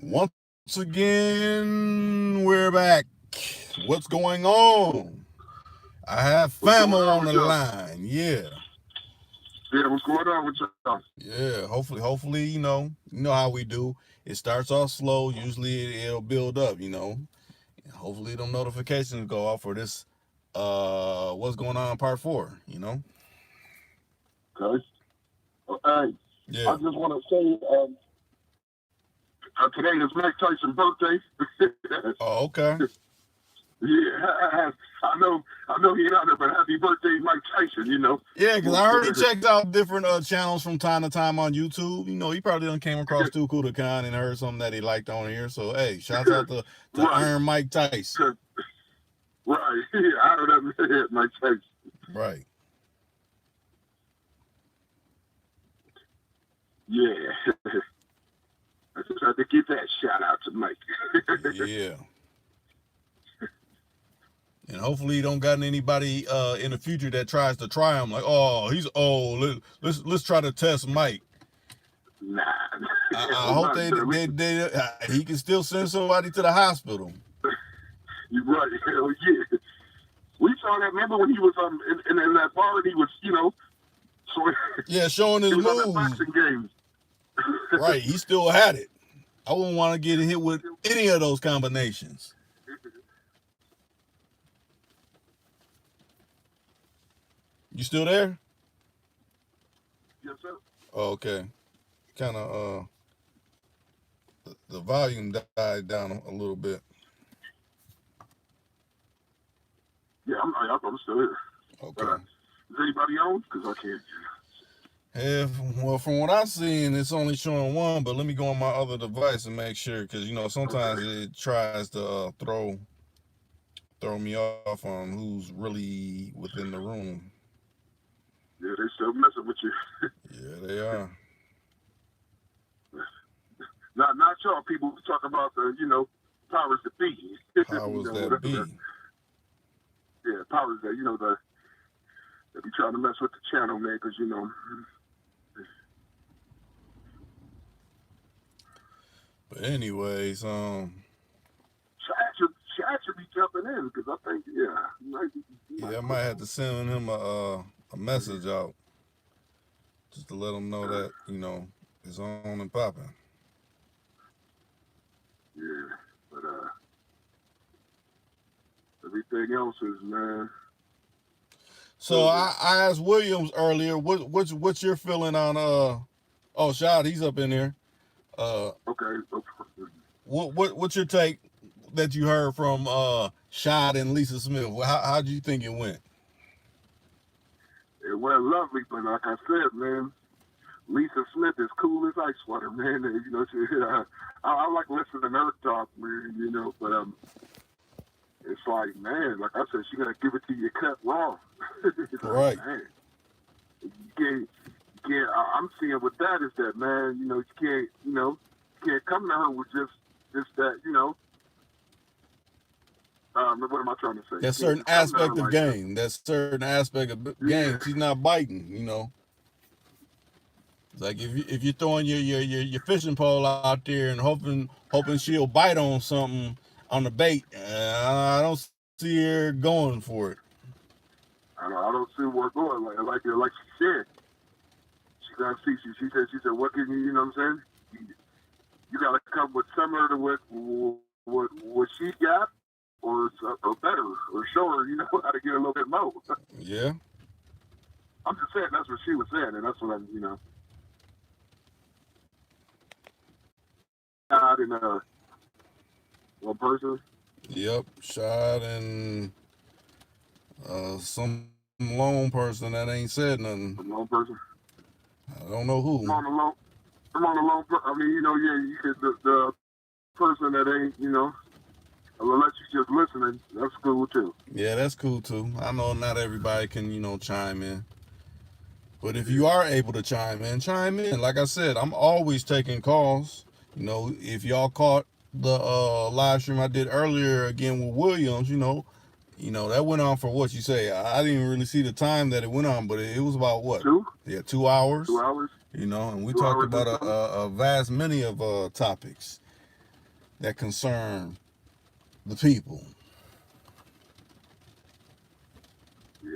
Once again, we're back. What's going on? I have Famo on the line. Yeah. Yeah, what's going on with y'all? Yeah, hopefully, you know how we do. It starts off slow. Usually it'll build up, Hopefully them notifications go off for this what's going on part 4, Okay. Hey, Yeah. I just want to say, today is Mike Tyson's birthday. Oh, okay. Yeah, I know he's out there, but happy birthday, Mike Tyson, Yeah, because I heard he checked out different channels from time to time on YouTube. He probably done came across Too Cool to Con and heard something that he liked on here. So, hey, shouts out to Right. Iron Mike Tyson. Right. Out of that Mike Tyson. Right. Yeah. I just had to give that shout out to Mike. Yeah. And hopefully you don't got anybody in the future that tries to try him like, oh, he's old. Let's try to test Mike. Nah. I hope he can still send somebody to the hospital. You're right. Hell yeah. We saw that. Remember when he was in that bar and he was, showing his moves. Boxing games. Right. He still had it. I wouldn't want to get hit with any of those combinations. You still there? Yes, sir. Oh, okay. Kind of the volume died down a little bit. Yeah, I'm still here. Okay. Is anybody on? Because I can't. Yeah, well, from what I've seen, it's only showing one, but let me go on my other device and make sure, because, sometimes it tries to throw me off on who's really within the room. Yeah, they still messing with you. Yeah, they are. Not y'all people who talk about the, powers that be. Powers that be. Yeah, powers that, they be trying to mess with the channel, man, because, But anyways, Chad should be jumping in, because I think, I might have to send him a message out just to let him know that, it's on and popping. Yeah, but everything else is, man. So I asked Williams earlier, what's your feeling on Shad, he's up in there. Okay. What's your take that you heard from Shad and Lisa Smith? How do you think it went? It went lovely, but like I said, man, Lisa Smith is cool as ice water, man. I like listening to her talk, man, but it's like, man, like I said, she gonna give it to you cut raw. Right. Man, you can't. I'm seeing with that is that, man, you can't come to her with just that, what am I trying to say? That certain aspect of game. That certain aspect of game. She's not biting, It's like if you're throwing your fishing pole out there and hoping she'll bite on something on the bait, I don't see her going for it. I don't see where it's going. Like she said, she gonna see. She said, what can you know what I'm saying? You gotta come with similar to what she got, or better, or show her how to get a little bit more. Yeah. I'm just saying that's what she was saying, and that's what I'm Shot in one person. Yep, Shot and some lone person that ain't said nothing. Some lone person. I don't know who. I'm on the lone. I mean, you could the person that ain't, unless you just listening, that's cool too. Yeah, that's cool too. I know not everybody can, chime in. But if you are able to chime in. Like I said, I'm always taking calls. If y'all caught the live stream I did earlier again with Williams, that went on for what you say. I didn't really see the time that it went on, but it was about what? 2? Yeah, 2 hours. 2 hours. And we talked about a vast many of topics. that concern the people. Yeah.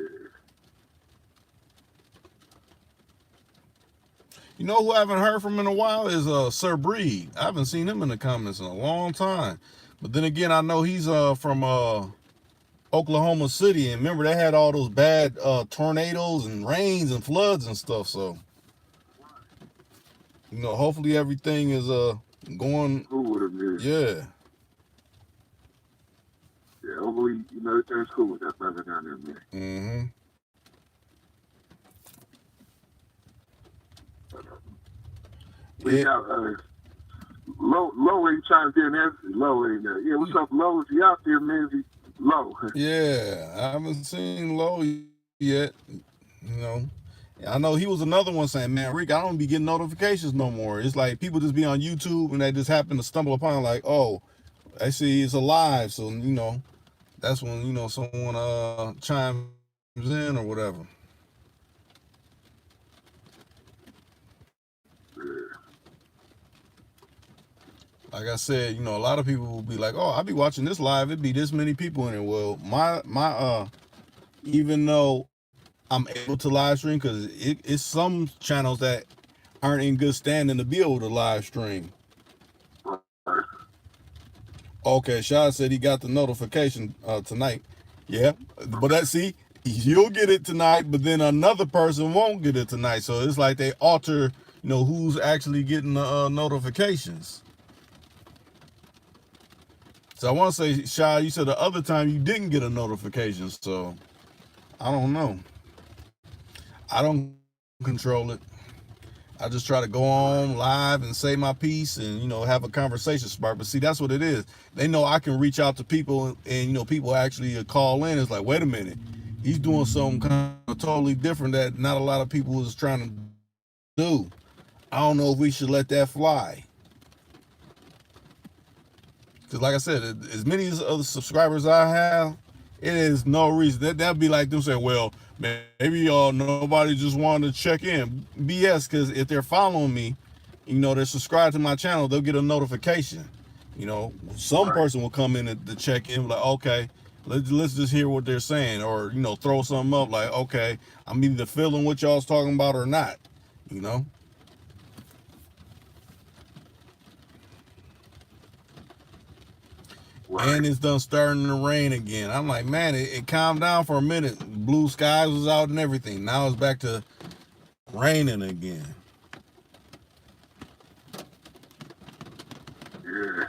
You know who I haven't heard from in a while is Sir Breed. I haven't seen him in the comments in a long time. But then again, I know he's from Oklahoma City, and remember they had all those bad tornadoes and rains and floods and stuff. So, you know, hopefully everything is going. Cool with him, man. Yeah. Yeah, hopefully, you know, everything's cool with that brother down there, man. Mm-hmm. We got Low ain't trying to get an answer. Low ain't there. Yeah, what's up, Low? Is he out there, man? Is he Low? Yeah, I haven't seen Low yet. You know, I know he was another one saying, man, Rick, I don't be getting notifications no more. It's like people just be on YouTube and they just happen to stumble upon like, oh, I see it's alive. So, you know, that's when, you know, someone chimes in or whatever. Like I said, you know, a lot of people will be like, oh, I'll be watching this live. It'd be this many people in it. Well, even though I'm able to live stream, because it's some channels that aren't in good standing to be able to live stream. Okay, Shah said he got the notification tonight. Yeah, but see, you'll get it tonight, but then another person won't get it tonight. So it's like they alter, you know, who's actually getting the notifications. So I want to say, Shah, you said the other time you didn't get a notification. So I don't know. I don't control it. I just try to go on live and say my piece and, you know, have a conversation spark. But see, that's what it is. They know I can reach out to people and, you know, people actually call in. It's like, wait a minute, he's doing something kind of totally different that not a lot of people is trying to do. I don't know if we should let that fly. Because like I said, as many as other subscribers I have, it is no reason. That'd be like them saying, well, maybe nobody just wanted to check in. BS, because if they're following me, you know, they're subscribed to my channel, they'll get a notification. You know, some person will come in to check in, like, okay, let's just hear what they're saying, or, you know, throw something up like, okay, I'm either feeling what y'all's talking about or not, you know. And it's done starting to rain again. I'm like, man, it calmed down for a minute. Blue skies was out and everything. Now it's back to raining again. Yeah.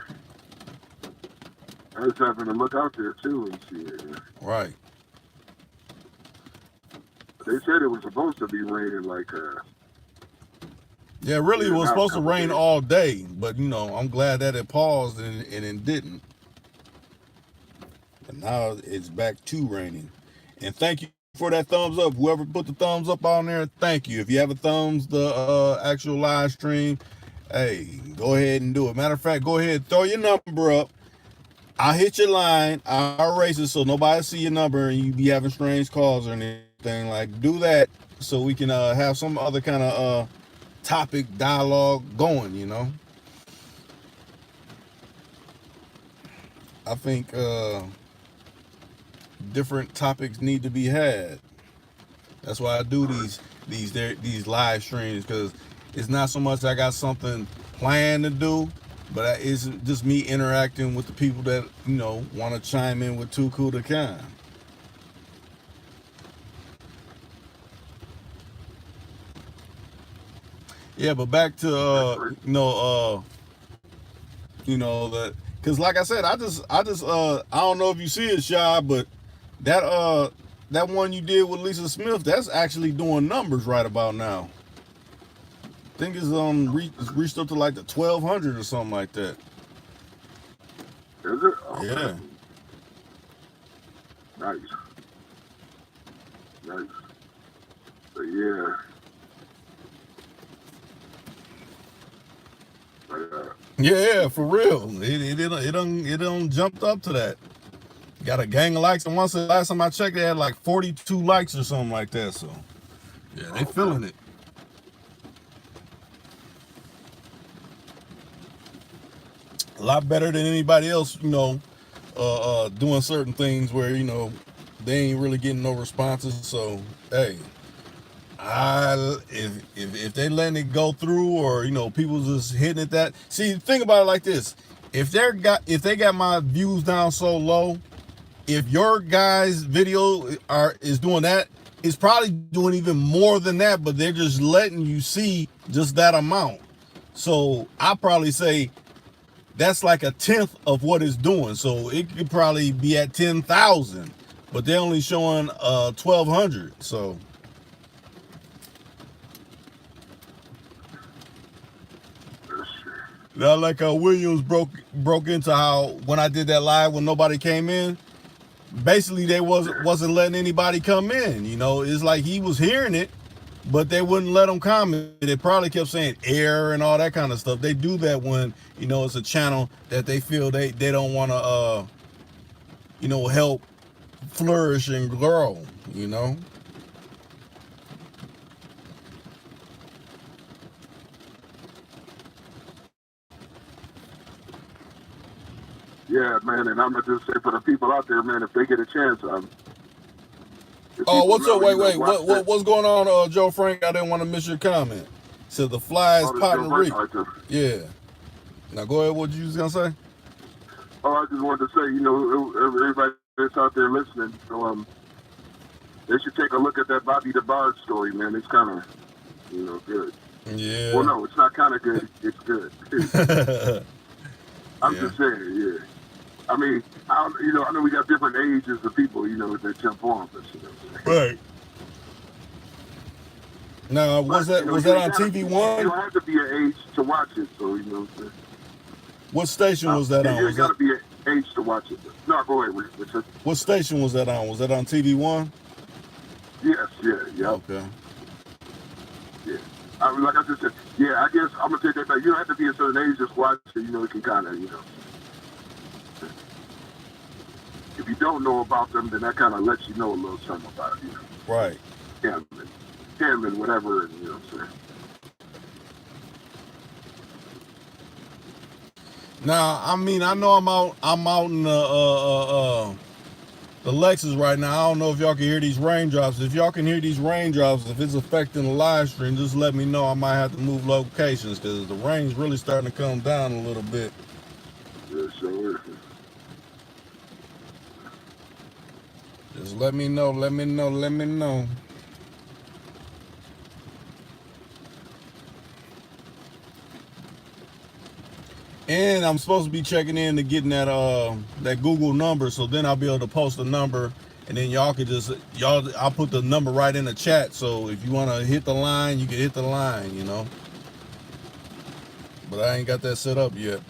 I was having to look out there too and see it. Right. They said it was supposed to be raining like yeah, really it was supposed to rain all day, but you know, I'm glad that it paused and it didn't. But now it's back to raining. And thank you for that thumbs up. Whoever put the thumbs up on there, thank you. If you have a thumbs the actual live stream, hey, go ahead and do it. Matter of fact, go ahead, throw your number up. I'll hit your line. I'll erase it so nobody see your number and you be having strange calls or anything. Like, do that so we can have some other kind of topic dialogue going, you know. I think different topics need to be had. That's why I do these live streams, because it's not so much I got something planned to do, but it's just me interacting with the people that, you know, want to chime in with Too Cool to Kind. Yeah, but back to you know, that, because like I said, I don't know if you see it, Shy, but that one you did with Lisa Smith, that's actually doing numbers right about now. I think it's reached up to like the 1,200 or something like that. Is it? Oh, yeah. Nice. Nice. But yeah. Yeah, for real. It done jumped up to that. Got a gang of likes, and last time I checked, they had like 42 likes or something like that. So yeah, they feeling it. a lot better than anybody else, doing certain things where, they ain't really getting no responses. So, hey, if they letting it go through, or people just hitting it that. See, think about it like this: if they got my views down so low, if your guys' video is doing that, it's probably doing even more than that, but they're just letting you see just that amount. So I probably say that's like a tenth of what it's doing. So it could probably be at 10,000, but they're only showing 1,200. So now, like how Williams broke into how when I did that live when nobody came in, basically they wasn't letting anybody come in. It's like he was hearing it, but they wouldn't let them comment. They probably kept saying error and all that kind of stuff. They do that when it's a channel that they feel they don't want to help flourish and grow. Yeah, man, and I'm gonna just say for the people out there, man, if they get a chance, oh, what's up? Wait, what's going on, Joe Frank? I didn't want to miss your comment. So the fly is potting the reef. Yeah. Now go ahead. What you was gonna say? Oh, I just wanted to say, everybody that's out there listening, they should take a look at that Bobby DeBard story, man. It's kind of, good. Yeah. Well, no, it's not kind of good. It's good. I'm just saying, yeah. I mean, I know we got different ages of people, that jump on this. Right. Now, was that on TV One? You don't have to be an age to watch it, so What station was that on? You got to be an age to watch it. No, go ahead, Richard. What station was that on? Was that on TV One? Yes, yeah. Okay. Yeah. Like I just said, yeah, I guess I'm going to take that back. You don't have to be a certain age just watch it, it can kind of, if you don't know about them, then that kind of lets you know a little something about it, Right. Him and whatever, and, what I'm saying. Now, I mean, I know I'm out in the Lexus right now. I don't know if y'all can hear these raindrops. If y'all can hear these raindrops, if it's affecting the live stream, just let me know. I might have to move locations because the rain's really starting to come down a little bit. Yeah, sure is. Just let me know. And I'm supposed to be checking in to getting that Google number, so then I'll be able to post a number, and then y'all could I'll put the number right in the chat. So if you want to hit the line, you can hit the line, But I ain't got that set up yet.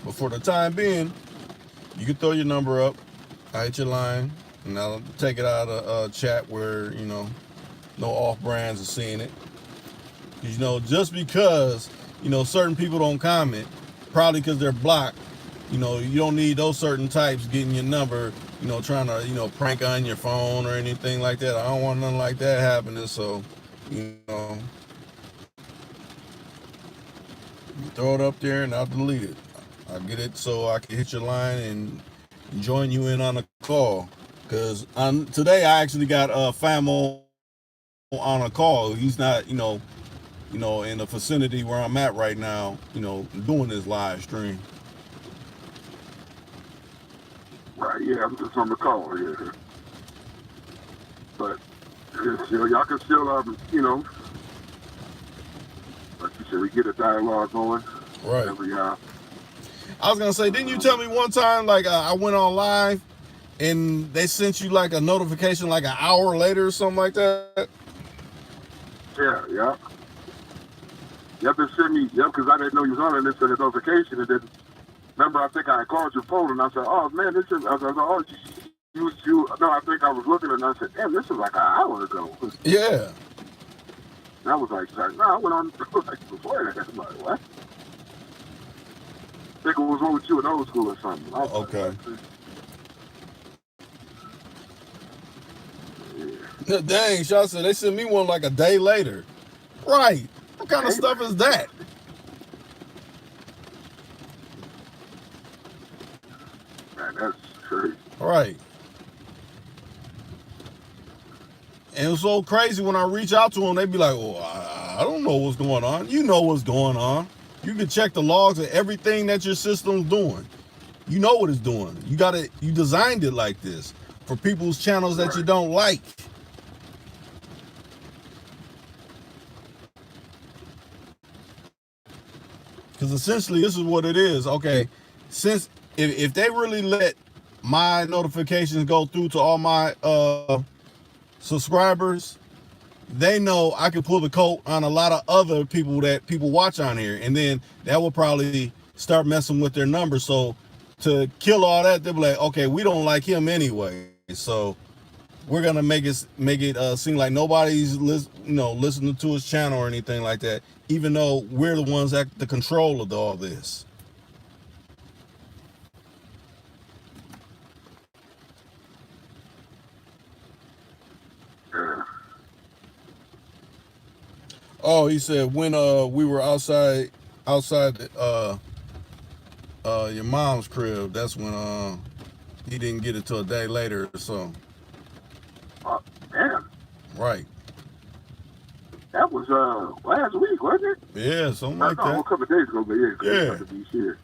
But for the time being, you can throw your number up, I hit your line, and I'll take it out of chat where, no off-brands are seeing it. Just because, certain people don't comment, probably because they're blocked, you don't need those certain types getting your number, trying to, prank on your phone or anything like that. I don't want nothing like that happening. So, you throw it up there and I'll delete it. I'll get it so I can hit your line and join you in on a call. Because today I actually got Famo on a call. He's not, in the vicinity where I'm at right now, doing this live stream. Right, yeah, I'm just on the call, yeah. But, y'all can still, like you said, we get a dialogue going. Right. I was going to say, didn't you tell me one time, like, I went on live and they sent you, like, a notification, like, an hour later or something like that? Yeah. Yep, they sent me, because I didn't know you was on it, and they sent a notification, and then, remember, I think I called your phone, and I said, oh, man, this is, I was like, oh, you, no, I think I was looking, and I said, damn, this is like an hour ago. Yeah. And I was like, no, I went on, like, before that. I'm like, what? I think it was on with you in old school or something. Okay. Yeah. Dang, Shaw said they sent me one like a day later. Right. kind of stuff is that? Man, that's crazy. Right. And it's so crazy when I reach out to them, they be like, "Oh, I don't know what's going on." You know what's going on. You can check the logs of everything that your system's doing. You know what it's doing. You designed it like this for people's channels that you don't like. Because essentially this is what it is. Okay, since if they really let my notifications go through to all my subscribers, they know I can pull the coat on a lot of other people that people watch on here, and then that will probably start messing with their numbers. So to kill all that, they'll be like, okay, we don't like him anyway, so we're gonna make it seem like nobody's listening to his channel or anything like that, even though we're the ones at the control of all this. Oh, he said when we were outside your mom's crib, that's when he didn't get it till a day later or so. Damn. Right. That was last week, wasn't it? Yeah, something like that. A couple of days ago, but yeah. To be here.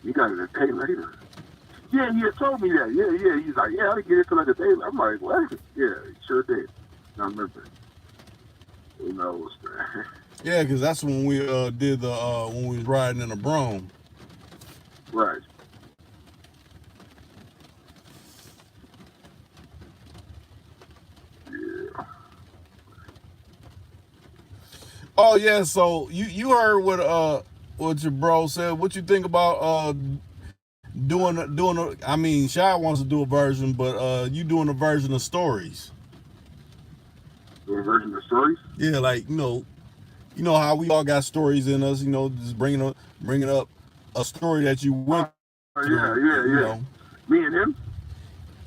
You got it a day later. Yeah, he had told me that. Yeah. He's like, yeah, I didn't get it till like a day. I'm like, what? Yeah, he sure did. I remember. Who knows, man? Yeah, because that's when we did the when we was riding in a Brougham. Right. Yeah. Oh yeah, so you heard what your bro said. What you think about doing I mean, Shy wants to do a version, but you doing a version of stories. Doing a version of stories? Yeah, like you know how we all got stories in us. Just bringing up a story that you went through. Yeah. You know. Me and him.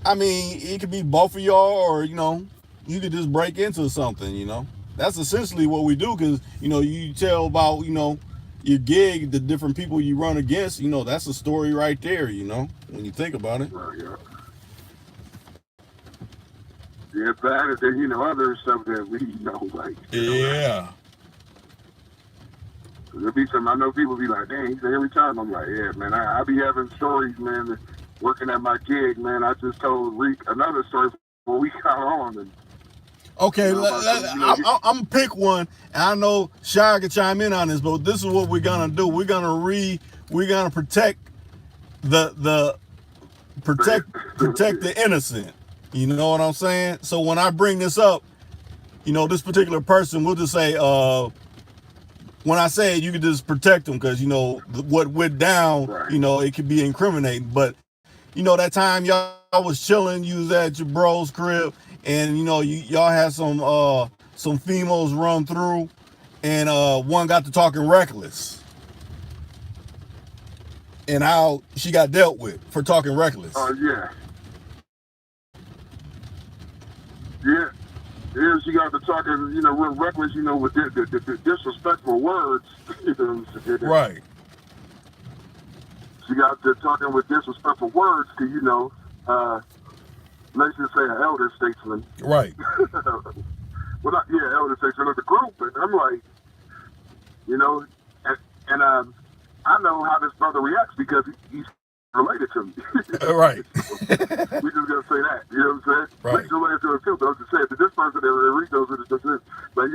I mean, it could be both of y'all, or you could just break into something. That's essentially what we do, because you tell about your gig, the different people you run against. That's a story right there. When you think about it. Yeah. Yeah, bad, and then other stuff that we like. Yeah. There'll be some. I know people be like, "Dang!" Every time I'm like, "Yeah, man, I be having stories, man. Working at my gig, man. I just told Reek another story before we got on." And okay, I'm gonna pick one, and I know Shy can chime in on this, but this is what we're gonna do. We're gonna protect protect the innocent. You know what I'm saying? So when I bring this up, this particular person, we'll just say, when I say it, you can just protect them, because what went down, right. It could be incriminating. But that time y'all was chilling, you was at your bro's crib, and y'all had some females run through, and one got to talking reckless, and how she got dealt with for talking reckless. Oh yeah. Yeah, she got to talking, real reckless, with the disrespectful words. You know what I'm saying? Right. She got to talking with disrespectful words to, let's just say an elder statesman. Right. Well, elder statesman of the group. And I'm like, and I know how this brother reacts because he's related to me. Right. We just gotta say that. You know what I'm saying? Right. He's related to him too, but I'm just saying that this person that reads those are just this. But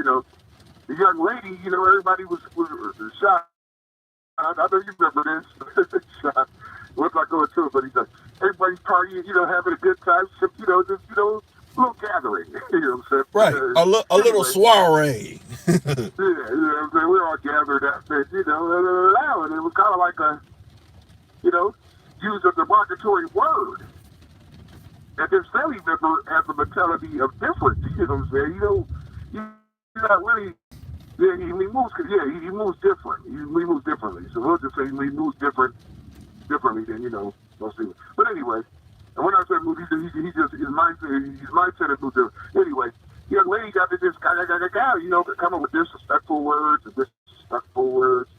the young lady, everybody was shocked. I know you remember this. Shocked. Looked like going to it, but he's like, everybody's partying, having a good time, just little gathering. You know what I'm saying? Right. A little soiree. Yeah, you know what I'm saying? We all gathered out there, and it was kind of like a, use a derogatory word. And this family member has a mentality of difference. You know what I'm saying? He's not really. Yeah, he moves different. He moves differently. So we'll just say he moves differently than most people. But anyway, and when I say move, he just his mindset is moved different. Anyway, young lady got to just you know, come up with disrespectful words and disrespectful words.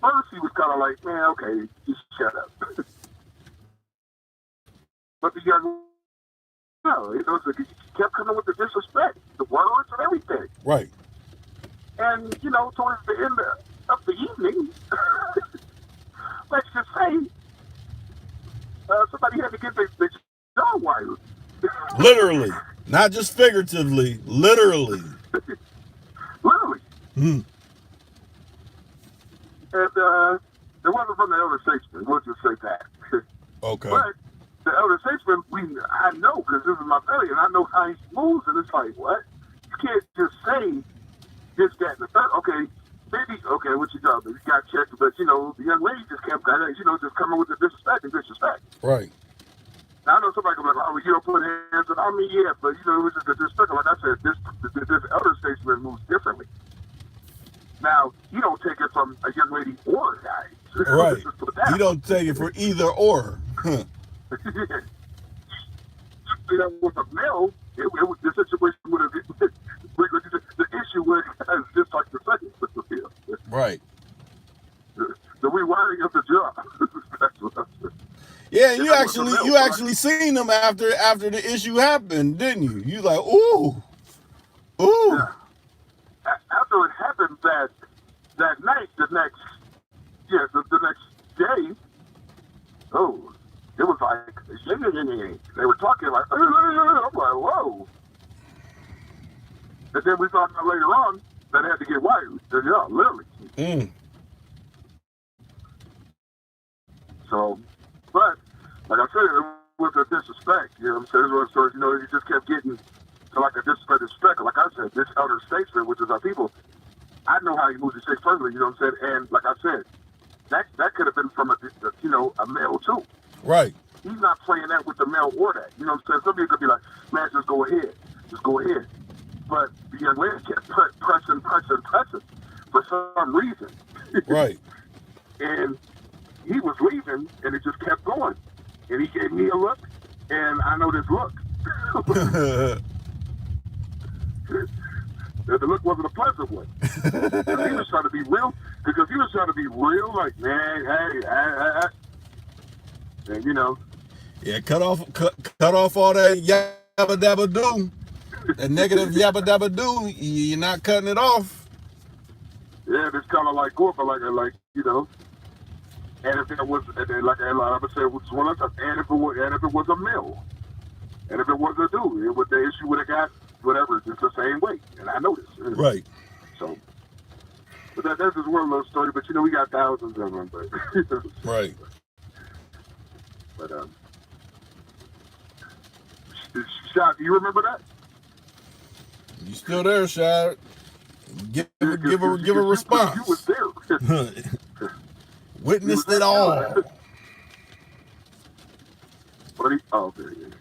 First, he was kind of like, man, okay, just shut up. But the young, no, it was like, he kept coming with the disrespect, the words and everything. Right. And, you know, towards the end of the evening, let's just say, somebody had to get their jaw wired. Literally. Not just figuratively. Literally. Literally. Mm. And it wasn't from the elder statesman. We'll just say that. Okay. But the elder statesman, I know, because this is my belly, and I know how he moves, and it's like, what? You can't just say this, that, and the third. Okay, maybe, okay, what you got? You got checked, but, you know, the young lady just kept, you know, just coming with the disrespect and disrespect. Right. Now, I know somebody can be like, oh, you don't put hands on me, yeah, but, you know, it was just a disrespect. Like I said, this elder statesman moves differently. Now, you don't take it from a young lady or a guy. Right. You don't take it for either or. Huh. You know, with a male, the situation would have the issue would have just like the second field. Right. The rewiring of the jaw. That's what I'm saying. Yeah, you actually seen them after the issue happened, didn't you? You like, ooh. Yeah. After it happened that night, the next day, oh, it was like, they were talking like, I'm like, whoa. And then we found out later on that it had to get wired. Yeah, literally. Mm. So, but, like I said, it was a disrespect. You know what I'm saying? It was one of those stories, you know, you just kept getting to like a disrespect. Like I said, this elder statesman, which is our people, I know how he moves his face personally, you know what I'm saying? And like I said, that could have been from a male too. Right. He's not playing that with the male or that. You know what I'm saying? Some people could be like, man, just go ahead. Just go ahead. But the young lady kept pressing for some reason. Right. And he was leaving, and it just kept going. And he gave me a look, and I know this look. The look wasn't a pleasant one. He was trying to be real, like, man, hey. And, you know. Yeah, cut off all that yabba dabba do. That negative yabba dabba do. You're not cutting it off. Yeah, it's kind of like Gorka, like you know. And if it was, like I would say, was one of them, and if it was a male, and if it was a dude, the issue would have got whatever, just the same way. And I noticed. Right. So, but that's just one little story. But you know, we got thousands of them. But right. But Shad, do you remember that? You still there, Shad? Give a response. You was there. Witnessed it all. Buddy, oh, there you go.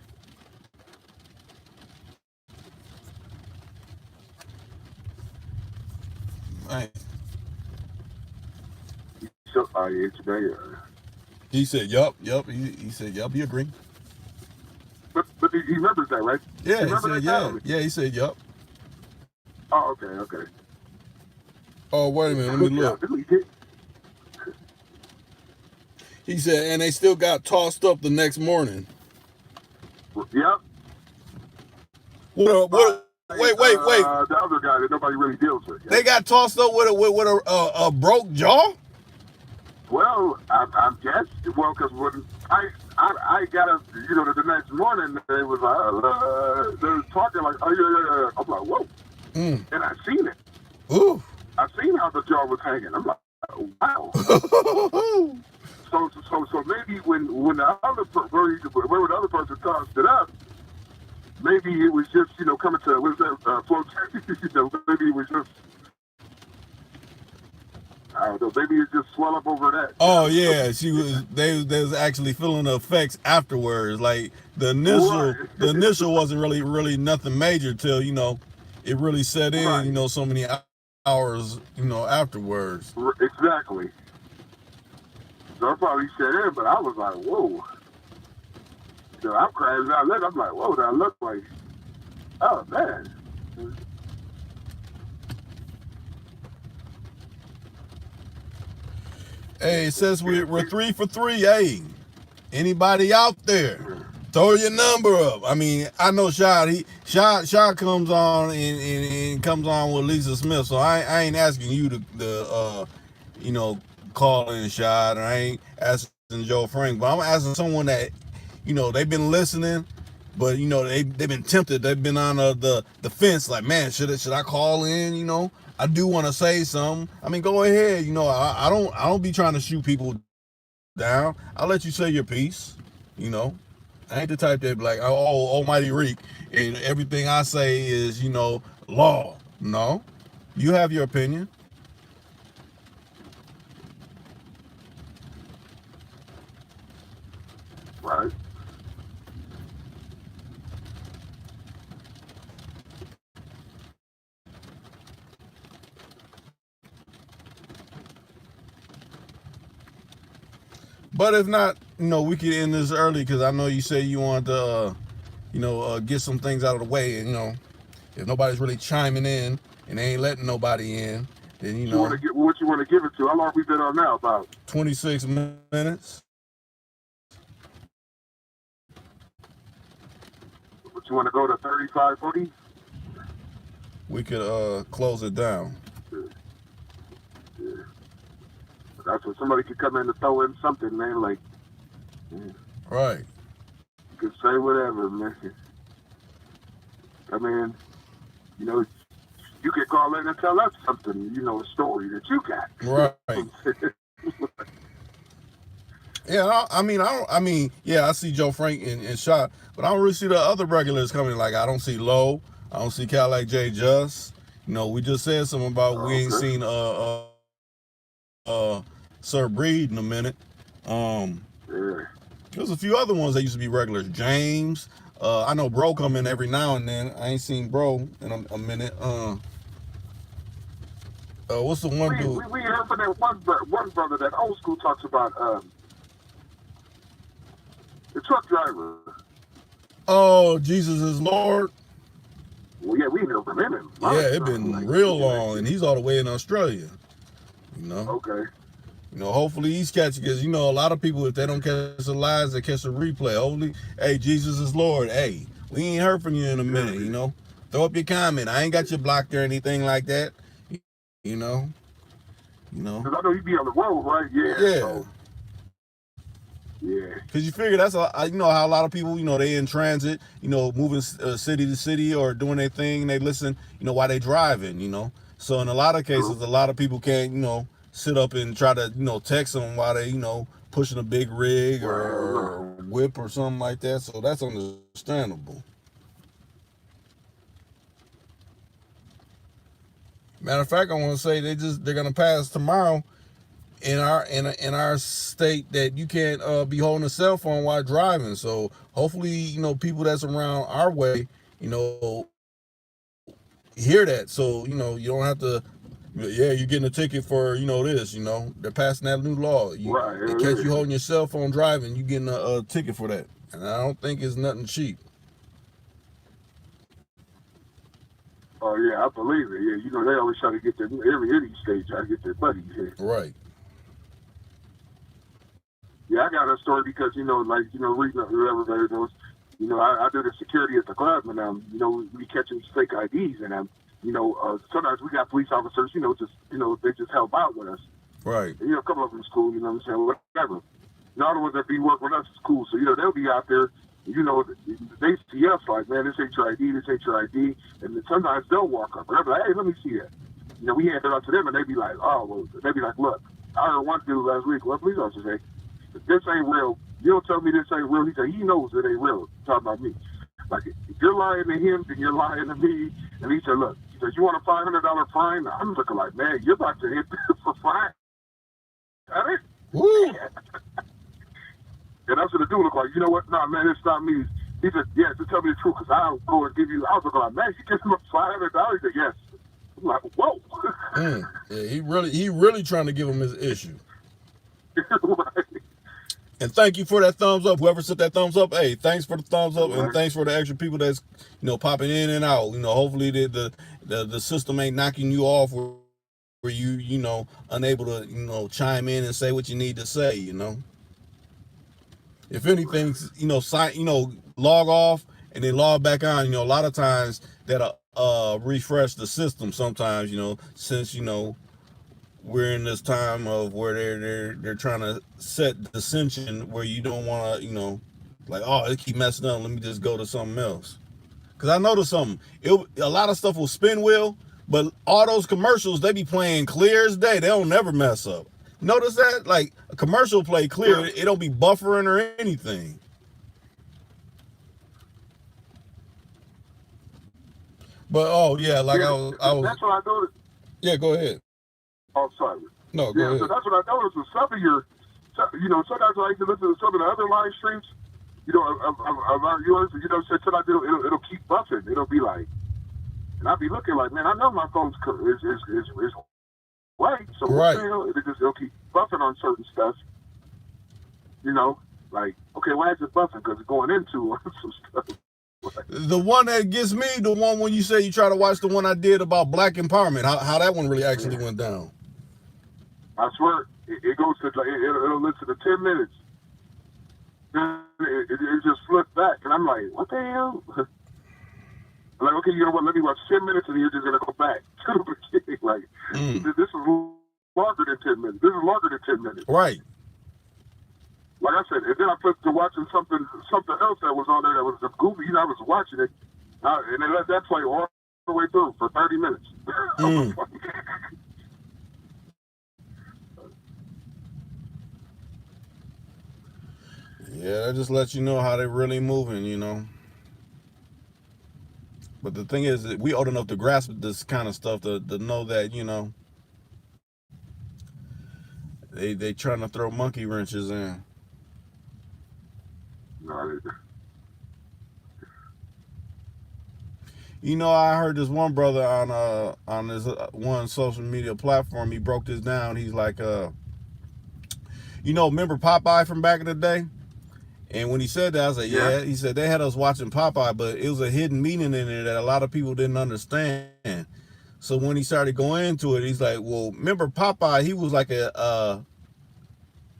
Man. So, today, he said, yup. He said, yup, you agree. But he remembers that, right? Yeah, he said, yeah. Yeah, he said, yup. Oh, okay. Oh, wait a minute, let me look. He said, and they still got tossed up the next morning. Yep. Wait. The other guy that nobody really deals with. Yeah. They got tossed up with a broke jaw? Well, I'm guessing. Well, because when I got up, the next morning, they was like, they was talking like, oh, yeah. I'm like, whoa. Mm. And I seen it. Ooh. I seen how the jaw was hanging. I'm like, wow. So maybe when the other where the other person tossed it up, maybe it was just coming to what is that float? Maybe it was just I don't know. Maybe it just swelled up over that. Oh yeah, they was actually feeling the effects afterwards. Like the initial wasn't really nothing major till it really set in. Right. So many hours afterwards. Exactly. So I probably set in, but I was like, whoa. I'm crying out loud. I'm like, whoa, that look like, oh man. Hey, it says we're 3 for 3. Hey, anybody out there? Throw your number up. I mean, I know Shad comes on and comes on with Lisa Smith, so I ain't asking you to call in Shad, or I ain't asking Joe Frank, but I'm asking someone that, they've been listening, but they've been tempted. They've been on the fence, like, man, should I call in? I do want to say something. I mean, go ahead. I don't be trying to shoot people down. I'll let you say your piece. I ain't the type that be like, oh, almighty Reek, and everything I say is, law. No. You have your opinion. Right. But if not, we could end this early, because I know you say you want to, get some things out of the way. And, if nobody's really chiming in and they ain't letting nobody in, then, what you want to give it to? How long have we been on now? About 26 minutes. What you want to go to 35, 40? We could close it down. Yeah. That's when somebody could come in and throw in something, man. Like, right. You can say whatever, man. I mean, you can call in and tell us something, a story that you got. Right. Yeah, I see Joe Frank and Shot, but I don't really see the other regulars coming. Like, I don't see Lowe, I don't see Cadillac J Just. We just said something about we ain't seen Sir Breed in a minute. There's a few other ones that used to be regulars. James, I know Bro come in every now and then. I ain't seen Bro in a minute. What's the one dude? We heard from that one brother that old school talks about the truck driver. Oh, Jesus is Lord. Well, yeah, we heard from him. Yeah, it been real long, and he's all the way in Australia. Okay. Hopefully he's catching, because a lot of people, if they don't catch the lives, they catch the replay. Hopefully, hey, Jesus is Lord. Hey, we ain't heard from you in a minute. Throw up your comment. I ain't got you blocked or anything like that. Because I know you be on the road, right? Yeah. So, yeah. Because you figure that's how a lot of people, they in transit, moving city to city or doing their thing, and they listen, while they driving, So in a lot of cases, a lot of people can't, sit up and try to, text them while they, pushing a big rig or whip or something like that. So that's understandable. Matter of fact, I want to say they're gonna pass tomorrow in our state that you can't be holding a cell phone while driving. So hopefully, people that's around our way, hear that. So you don't have to. Yeah, you're getting a ticket for this. They're passing that new law. They catch you holding your cell phone driving, you getting a ticket for that. And I don't think it's nothing cheap. Oh yeah, I believe it. Yeah, they always try to get every state try to get their buddies here. Right. Yeah, I got a story because reading everybody knows. I do the security at the club, and we catching fake IDs, and sometimes we got police officers, they just help out with us. Right. And, a couple of them is cool, whatever. And all the ones that be working with us is cool. So, they'll be out there, they see us like, man, this ain't your ID, this ain't your ID. And then sometimes they'll walk up and they'll be like, hey, let me see that. We hand it out to them and they be like, oh, well, they be like, look, I heard one dude last week, what police officer say, this ain't real. You don't tell me this ain't real. He said, he knows it ain't real. Talking about me. Like, if you're lying to him, then you're lying to me. And he said, look, you want a $500 fine? I'm looking like, man, you're about to hit for fine. Got it? Woo! And that's what the dude looked like. You know what? Nah, man, it's not me. He said, yeah, just tell me the truth, because I'll go and give you. I was looking like, man, you give him $500? He said, yes. I'm like, whoa. Yeah, he really trying to give him his issue. Right. And thank you for that thumbs up. Whoever set that thumbs up, hey, thanks for the thumbs up, and Right. thanks for the extra people that's popping in and out. Hopefully the system ain't knocking you off where you unable to chime in and say what you need to say. If anything, log off and then log back on. A lot of times that'll refresh the system. Sometimes since we're in this time of where they're trying to set dissension where you don't want to like, oh, it keep messing up, let me just go to something else. Because I noticed something, a lot of stuff will spin wheel, but all those commercials, they be playing clear as day. They don't never mess up. Notice that? Like, a commercial play clear, it don't be buffering or anything. But oh yeah, like I was That's what I noticed. Yeah, go ahead. Oh, sorry. No, go ahead. So that's what I noticed with some of your, sometimes I like to listen to some of the other live streams, of yours, sometimes it'll keep buffing. It'll be like, and I'll be looking like, man, I know my phone's is right, so right. It'll keep buffing on certain stuff. Like, okay, why is it buffing? Because it's going into some stuff. The one that gets me, the one when you say you try to watch the one I did about black empowerment, how that one really actually went down. I swear, it goes to, it'll listen to 10 minutes. It just flipped back, and I'm like, what the hell? I'm like, okay, you know what, let me watch 10 minutes, and you're just going to go back to the beginning. Like, this is longer than 10 minutes. This is longer than 10 minutes. Right. Like I said, and then I flipped to watching something else that was on there that was goofy. I was watching it, and they let that play all the way through for 30 minutes. Yeah, that just lets you know how they're really moving, But the thing is, we old enough to grasp this kind of stuff to know that, they trying to throw monkey wrenches in. I heard this one brother on this one social media platform. He broke this down. He's like, remember Popeye from back in the day? And when he said that, I was like, yeah. He said they had us watching Popeye, but it was a hidden meaning in there that a lot of people didn't understand. So when he started going into it, he's like, well, remember Popeye? He was like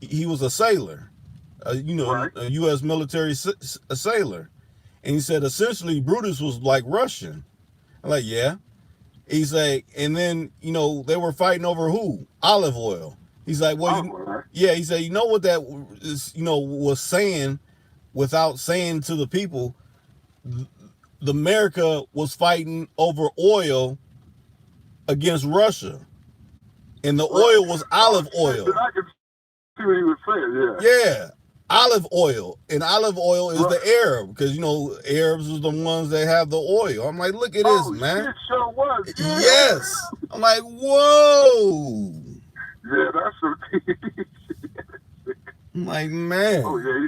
he was a sailor, right. a U.S. military sailor. And he said, essentially, Brutus was like Russian. I'm like, yeah. He's like, and then, they were fighting over who? Olive oil. He's like, well, yeah, he said, you know what that is, was saying without saying to the people, the America was fighting over oil against Russia. And the oil was olive oil. I can see what he was saying, yeah. Olive oil. And olive oil is the Arab, because, Arabs are the ones that have the oil. I'm like, look at this, man. Shit sure was. Yeah. Yes. I'm like, whoa. Yeah, that's what I'm like, man. Oh, yeah.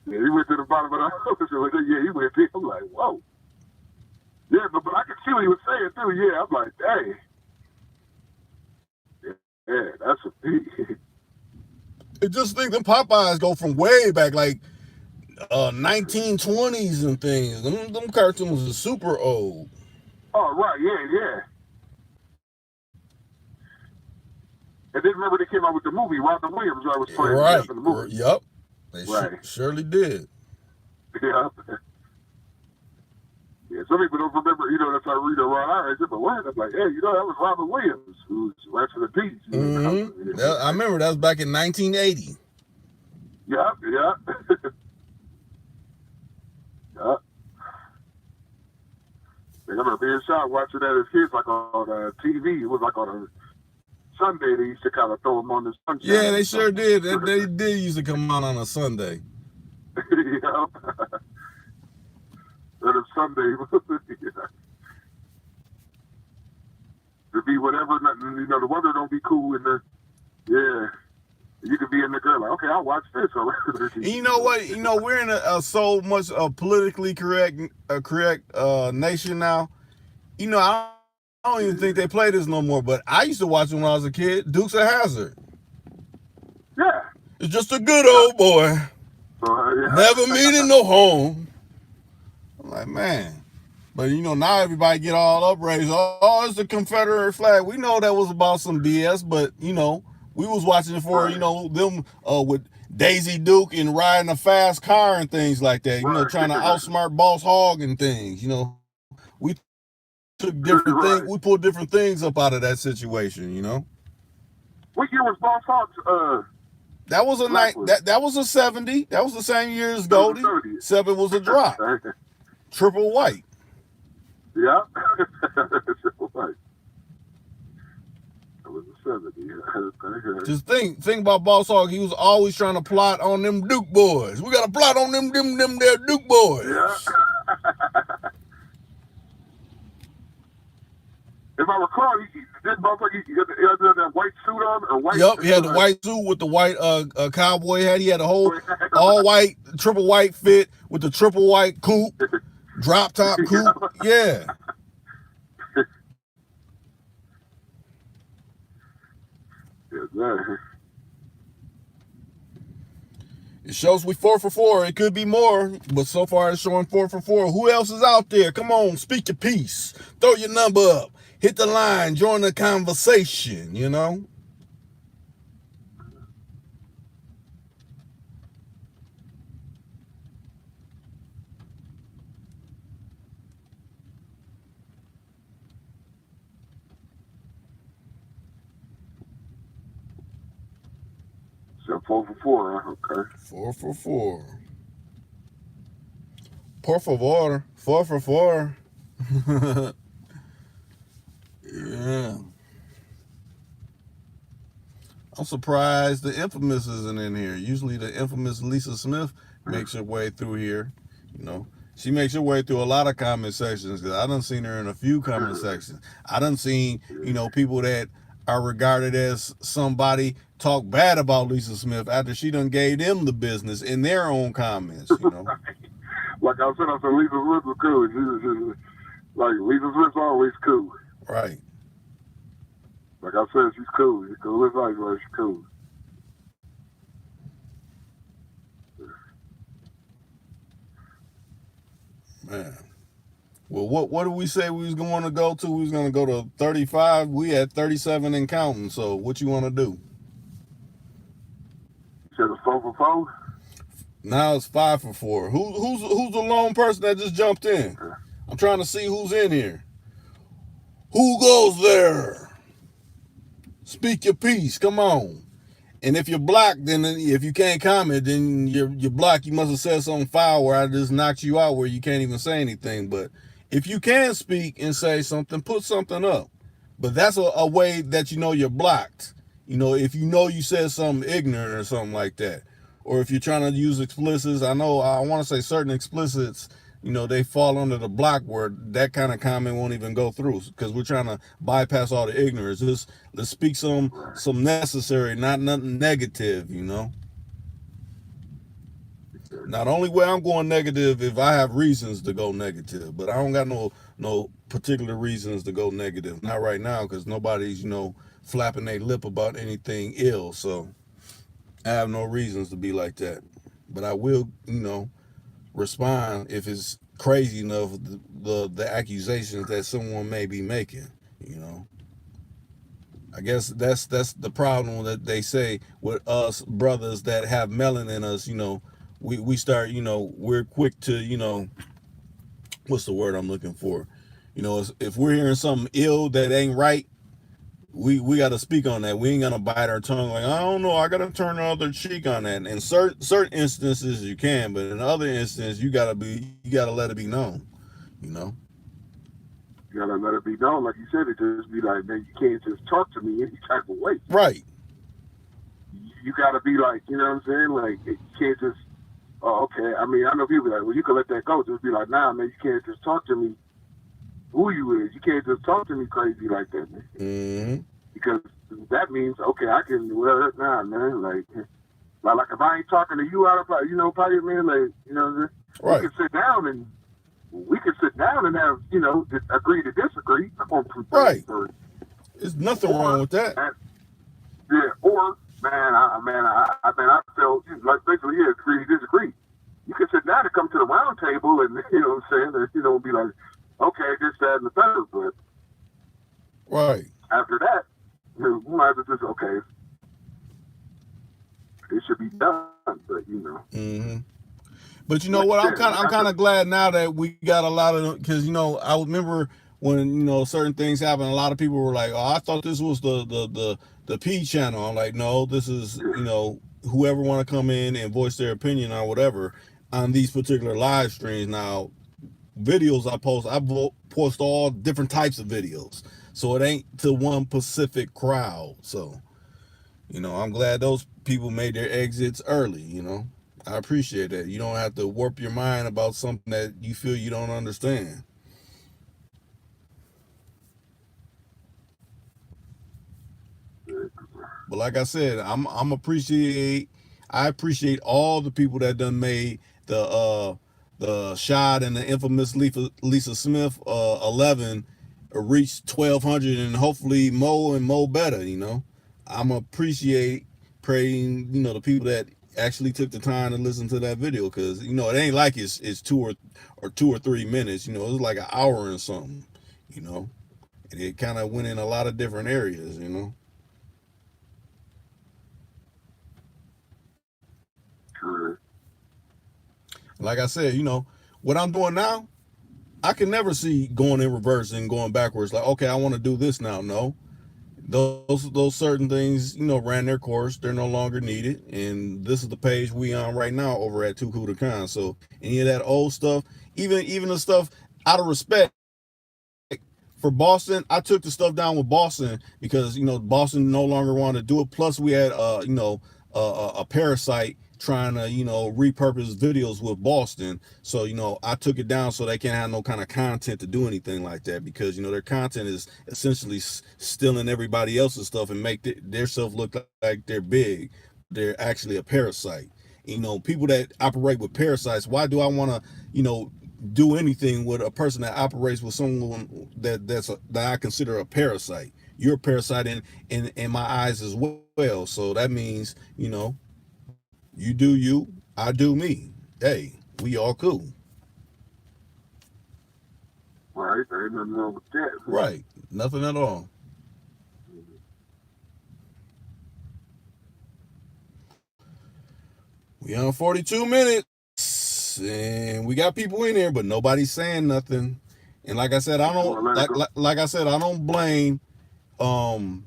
He went to the bottom of the house. Yeah, he went there. I'm like, whoa. Yeah, but I could see what he was saying, too. Yeah, I'm like, dang. Yeah, that's a I just think them Popeyes go from way back, like 1920s and things. Them cartoons are super old. Oh, right, yeah. And then remember they came out with the movie, Robin Williams, I was playing in the movie. Yep. They surely did. Yeah. Yeah, some people don't remember, that's how I read around our age, but what? I'm like, hey, that was Robin Williams, who's Rest of the Peace. I remember that was back in 1980. Yeah. Yeah. I remember being shot watching that as kids, like on TV. It was like on a Sunday. They used to kind of throw them on the sunshine. Yeah, they sure did. They did used to come on a Sunday. Yeah. And a Sunday, to be whatever, the weather don't be cool in there. You could be in the girl like, okay, I'll watch this. You know what? We're in a so much politically correct nation now. I don't even think they play this no more. But I used to watch it when I was a kid. Dukes of Hazzard. Yeah. It's just a good old boy. Never meaning no harm. I'm like, man. But, you know, now everybody get all upraised. Oh, it's the Confederate flag. We know that was about some BS, but, you know, we was watching it for, you know, them with Daisy Duke and riding a fast car and things like that, you know, trying to outsmart Boss Hogg and things, you know. We took different things, we pulled different things up out of that situation, you know. What year was Boss Hogg's that was a night that was a 70. That was the same year as Goldie. 7 was a drop. Triple white. Yeah. Triple white. That was a 70. Just think about Boss Hogg. He was always trying to plot on them Duke boys. We got to plot on them there Duke boys. Yeah. If I recall, this motherfucker, he had that white suit on, or white. Yep, he had the white suit with the white cowboy hat. He had a whole all white, triple white fit with the triple white coupe, drop top coupe. Yeah. It shows we 4 for 4. It could be more, but so far it's showing 4 for 4. Who else is out there? Come on, speak your piece. Throw your number up. Hit the line. Join the conversation, you know? So 4 for 4, okay. 4 for 4. Por favor. 4 for 4. Yeah. I'm surprised the infamous isn't in here. Usually the infamous Lisa Smith makes her way through here. You know, she makes her way through a lot of comment sections because I done seen her in a few comment sections. I done seen, you know, people that are regarded as somebody talk bad about Lisa Smith after she done gave them the business in their own comments, you know. Like I said Lisa Smith was cool. Like Lisa Smith's always cool. Right. Like I said, she's cool. She's cool as life, right? She's cool. Man. Well, what did we say we was going to go to? We was going to go to 35. We had 37 and counting. So what you want to do? You said it's 4 for 4? Now it's 5 for 4. Who's the lone person that just jumped in? I'm trying to see who's in here. Who goes there? Speak your piece. Come on. And if you're blocked, then if you can't comment, then you're blocked. You must have said something foul where I just knocked you out where you can't even say anything. But if you can speak and say something, put something up. But that's a way that you know you're blocked. You know, if you know you said something ignorant or something like that. Or if you're trying to use explicits, I want to say certain explicits, you know, they fall under the block where that kind of comment won't even go through because we're trying to bypass all the ignorance. Let's speak some necessary, not nothing negative, you know. Now, the only way I'm going negative if I have reasons to go negative, but I don't got no particular reasons to go negative. Not right now because nobody's, you know, flapping their lip about anything ill, so I have no reasons to be like that. But I will, you know, respond if it's crazy enough the accusations that someone may be making, you know. I guess that's the problem that they say with us brothers that have melanin in us, you know. We start, you know, we're quick to, you know, what's the word I'm looking for? You know, if we're hearing something ill that ain't right, we got to speak on that. We ain't gonna bite our tongue like, I don't know, I gotta turn the other cheek on that. And in certain instances you can, but in other instances you gotta let it be known, you know. You gotta let it be known, like you said. It just be like, man, you can't just talk to me any type of way. Right. You gotta be like, you know what I'm saying? Like, you can't just, oh, okay. I mean, I know people be like, well, you can let that go. Just be like, nah, man, you can't just talk to me who you is. You can't just talk to me crazy like that, man. Mm-hmm. Because that means, okay, I can, well, nah, man, like if I ain't talking to you out of, you know, probably, man, like, you know, right. We can sit down and have, you know, agree to disagree. Right. There's nothing wrong with that. Yeah, or I felt like basically, yeah, agree, disagree. You can sit down and come to the round table and, you know what I'm saying, and, you know, be like, okay, this, that, and the third. But Right. after that, you might as well just, okay, it should be done. But, you know. Mm-hmm. But you know Like what? you said, I'm kind of glad now that we got a lot of, because you know I remember when you know certain things happened. A lot of people were like, "Oh, I thought this was the P channel." I'm like, "No, this is you know whoever want to come in and voice their opinion or whatever on these particular live streams." Now, videos I post all different types of videos, so it ain't to one specific crowd. So you know, I'm glad those people made their exits early. You know. I appreciate that. You don't have to warp your mind about something that you feel you don't understand. But like I said, I appreciate all the people that done made the shot and the infamous Lisa Smith 11 reach 1200 and hopefully more and more better, you know. I'm appreciate praying, you know, the people that actually took the time to listen to that video, because you know it ain't like it's 2 or 3 minutes, you know, it was like an hour and something, you know, and it kind of went in a lot of different areas, you know. Sure. Like I said, you know, what I'm doing now, I can never see going in reverse and going backwards. Like, okay, I want to do this now. No, those certain things, you know, ran their course. They're no longer needed, and this is the page we on right now over at Tuku the Con. So any of that old stuff, even the stuff out of respect for Boston, I took the stuff down with Boston because you know Boston no longer wanted to do it. Plus, we had you know a parasite trying to you know repurpose videos with Boston. So you know I took it down so they can't have no kind of content to do anything like that, because you know their content is essentially stealing everybody else's stuff and make their stuff look like they're big, but they're actually a parasite. You know, people that operate with parasites. Why do I want to you know do anything with a person that operates with someone that I consider a parasite? You're a parasite in my eyes as well. So that means, you know, you do you, I do me. Hey, we all cool. Right. There ain't nothing wrong with that. Right. Nothing at all. We on 42 minutes and we got people in here, but nobody's saying nothing. And like I said, I don't like I said, um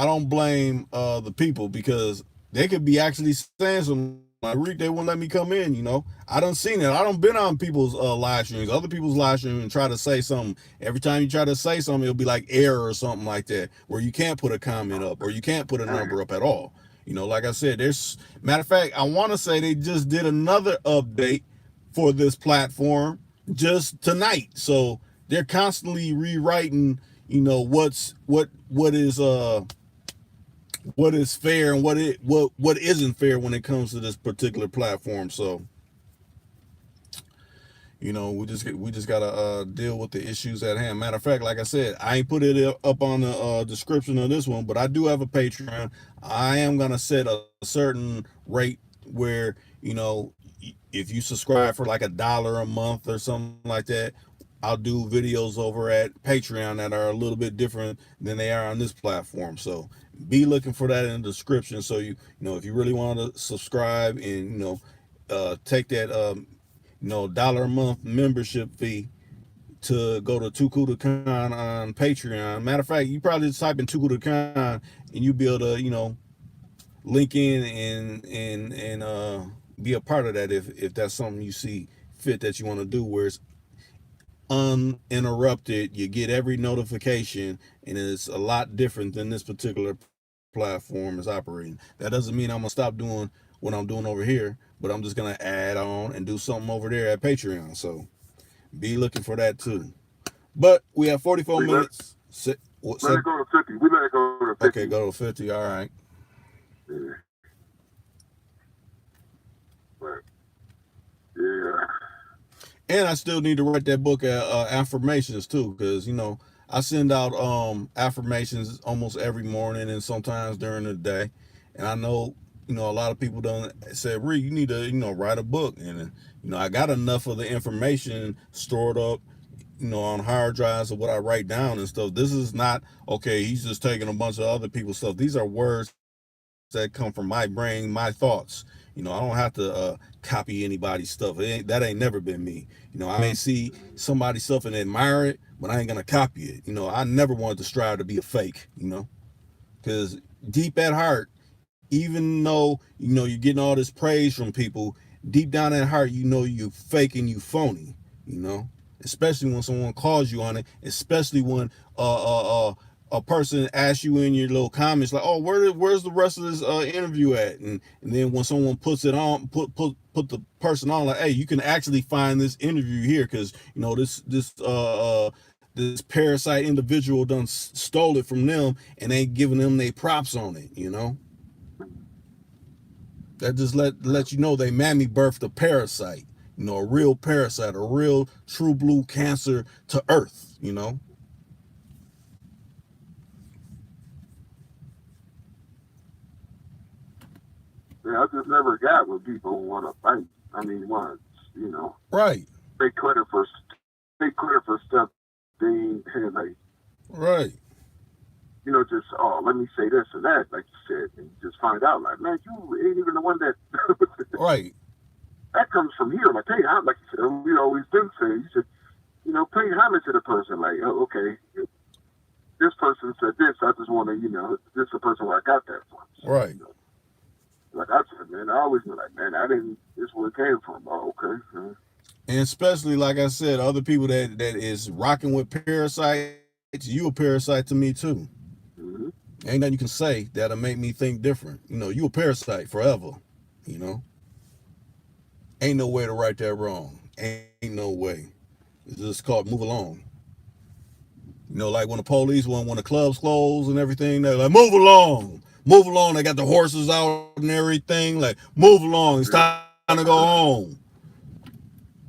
I don't blame the people, because they could be actually saying something like, Rick, they won't let me come in, you know. I done seen it. I done been on people's live streams, other people's live streams, and try to say something. Every time you try to say something, it'll be like error or something like that, where you can't put a comment up or you can't put a number up at all. You know, like I said, there's matter of fact, I want to say they just did another update for this platform just tonight. So they're constantly rewriting, you know, what is fair and what isn't fair when it comes to this particular platform. So you know we just gotta deal with the issues at hand. Matter of fact, like I said, I ain't put it up on the description of this one, but I do have a Patreon. I am gonna set a certain rate where you know if you subscribe for like $1 a month or something like that, I'll do videos over at Patreon that are a little bit different than they are on this platform. So be looking for that in the description. So you know if you really want to subscribe and you know take that you know $1 a month membership fee to go to Too Cool to Con on Patreon. Matter of fact, you probably just type in Too Cool to Con and you'll be able to you know link in and be a part of that if that's something you see fit that you want to do, where it's uninterrupted. You get every notification, and it's a lot different than this particular platform is operating. That doesn't mean I'm gonna stop doing what I'm doing over here, but I'm just gonna add on and do something over there at Patreon. So be looking for that too. But we have 44 minutes. Let it go to 50. We let it go to 50. Okay, go to 50. All right. Yeah. But, yeah. And I still need to write that book affirmations too, because you know I send out affirmations almost every morning and sometimes during the day, And I know, a lot of people don't say, Reed, you need to, write a book. And, I got enough of the information stored up, on hard drives of what I write down and stuff. This is not, okay, he's just taking a bunch of other people's stuff. These are words that come from my brain, my thoughts. I don't have to copy anybody's stuff. That ain't never been me. I may see somebody's stuff and admire it, but I ain't gonna copy it. I never wanted to strive to be a fake. Because deep at heart, even though you're getting all this praise from people, deep down at heart, you fake and you phony. Especially when someone calls you on it. Especially when a person asks you in your little comments like, "Oh, where's the rest of this interview at?" And then when someone puts it on, put the person on like, "Hey, you can actually find this interview here because this parasite individual done stole it from them and ain't giving them they props on it." That just let you know they mammy birthed a parasite. A real parasite, a real true blue cancer to earth. Yeah, I just never got when people want to fight. I mean, once, Right. They credit for stuff they ain't had, like, Right. just, oh, let me say this and that, like you said, and you just find out, like, man, you ain't even the one that. Right. That comes from here. Like, hey, like you said, we always do say, you should, pay homage to the person. Like, oh, okay, this person said this. I just want to, this is the person where I got that from. So, right. Like I said, man, I always been like, man, this is where it came from. Oh, okay. And especially, like I said, other people that is rocking with parasites, you a parasite to me too. Mm-hmm. Ain't nothing you can say that'll make me think different. You a parasite forever. Ain't no way to right that wrong. Ain't no way. It's just called move along. Like when the police, when the clubs close and everything, they're like, move along. Move along. They got the horses out and everything. Like, move along. It's time to go home.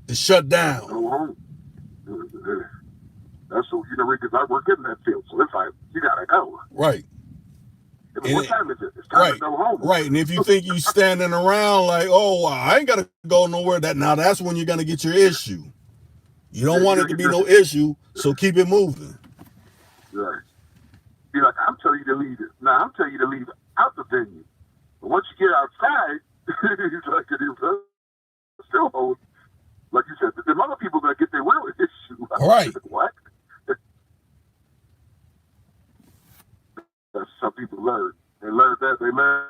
It's shut down. Go home. That's so, because I work in that field. So it's like, you got to go. Right. What time is it? It's time to go home. Right. And if you think you standing around like, oh, I ain't got to go nowhere, that's when you're going to get your issue. You don't want it to be no issue, so keep it moving. Right. Be like, I'm telling you to leave it. Now, I'm telling you to leave out the venue. But once you get outside, he's like, it's still hold. Like you said, the other people going to get their will issue. Right. What? Some people learn. They learned that. They learned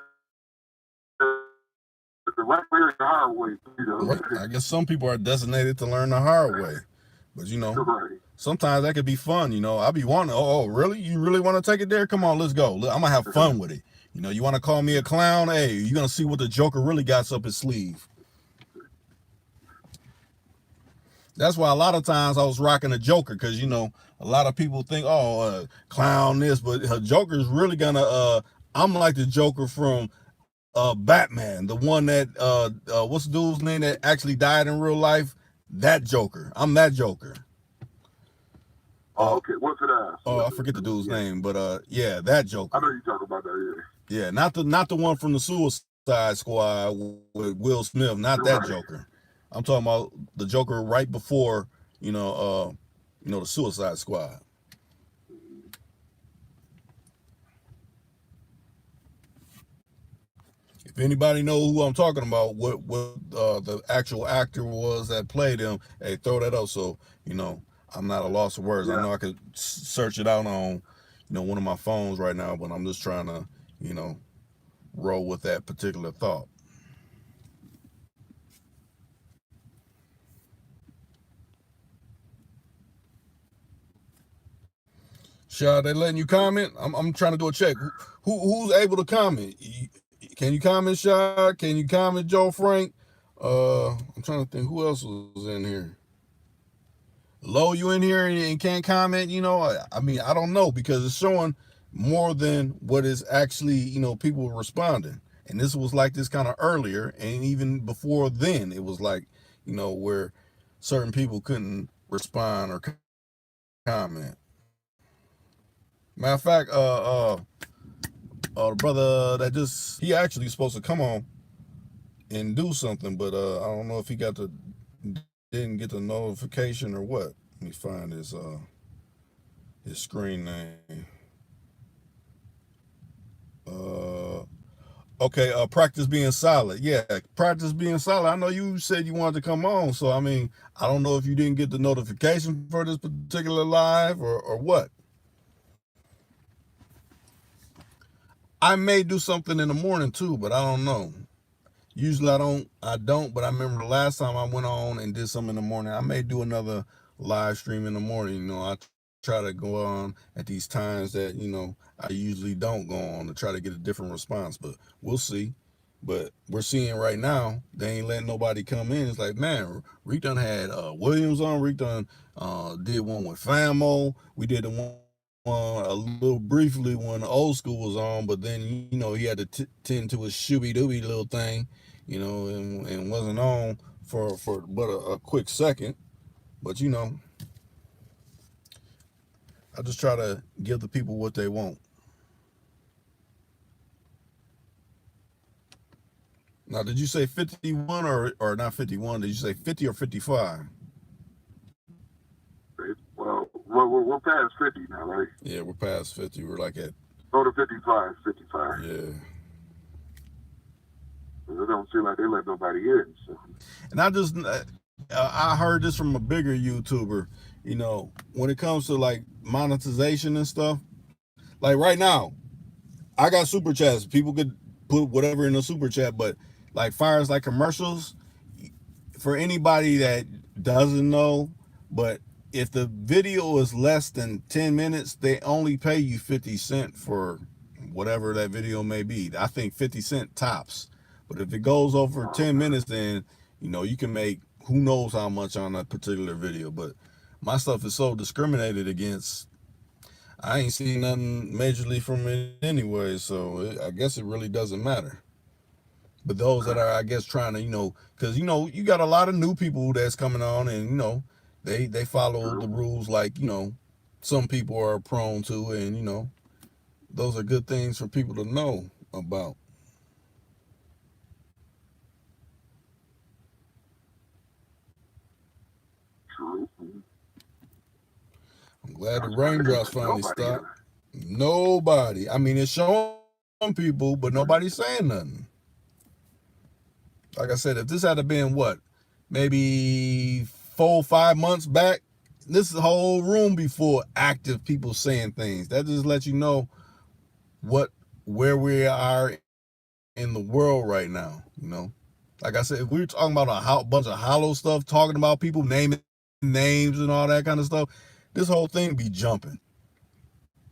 the right way or the hard way. Right. I guess some people are designated to learn the hard way. But, right. Sometimes that could be fun. I be wanting, oh, really? You really want to take it there? Come on, let's go. I'm going to have fun with it. You want to call me a clown? Hey, you're going to see what the Joker really got up his sleeve. That's why a lot of times I was rocking a Joker because, a lot of people think, oh, clown this, but Joker's really going to, I'm like the Joker from Batman, the one that, what's the dude's name that actually died in real life? That Joker. I'm that Joker. Okay. What's it? I forget the dude's name, but yeah, that Joker. I know you talking about that. Yeah, not the one from the Suicide Squad with Will Smith, not that Joker. I'm talking about the Joker right before, the Suicide Squad. If anybody knows who I'm talking about, what the actual actor was that played him, hey, throw that up so, I'm not a loss of words. Yeah. I know I could search it out on, one of my phones right now, but I'm just trying to, roll with that particular thought. Shad, they letting you comment? I'm trying to do a check. Who's able to comment? Can you comment, Shad? Can you comment, Joe Frank? I'm trying to think who else was in here. Lo, you in here and can't comment? I mean, I don't know because it's showing more than what is actually, people responding. And this was like this kind of earlier, and even before then, it was like, where certain people couldn't respond or comment. Matter of fact, the brother that he actually supposed to come on and do something, but I don't know if he didn't get the notification or what. Let me find his screen name. Okay, practice being solid. Yeah, practice being solid. I know you said you wanted to come on, so I mean, I don't know if you didn't get the notification for this particular live or what. I may do something in the morning too, but I don't know. Usually I don't, but I remember the last time I went on and did something in the morning. I may do another live stream in the morning. You know, I try to go on at these times that, you know, I usually don't go on to try to get a different response, but we'll see. But we're seeing right now, they ain't letting nobody come in. It's like, man, Rick done had Williams on. Rick done did one with Famo. We did the one a little briefly when the old school was on, but then, you know, he had to tend to his shooby dooby little thing, you know, and wasn't on for but a quick second. But, you know, I just try to give the people what they want. Now, did you say 51 or not 51? Did you say 50 or 55? Well, we're past 50 now, right? Yeah, we're past 50. We're like at... Go to 55. Yeah. It don't seem like they let nobody in. So. And I heard this from a bigger YouTuber, you know, when it comes to like monetization and stuff, like right now, I got super chats. People could put whatever in the super chat, but like far as like commercials, for anybody that doesn't know, but if the video is less than 10 minutes, they only pay you 50 cents for whatever that video may be. I think 50 cents tops. But if it goes over 10 minutes, then, you know, you can make who knows how much on that particular video. But my stuff is so discriminated against, I ain't seen nothing majorly from it anyway, so I guess it really doesn't matter. But those that are, I guess, trying to, you know, because, you know, you got a lot of new people that's coming on and, you know, they follow the rules like, you know, some people are prone to, and, you know, those are good things for people to know about. True. I'm glad the raindrops finally stopped. Nobody. I mean, it's showing people, but nobody's saying nothing. Like I said, if this had been what, maybe 4-5 months back, this whole room before active people saying things. That just lets you know where we are in the world right now. You know, like I said, if we were talking about a bunch of hollow stuff, talking about people naming names and all that kind of stuff, this whole thing be jumping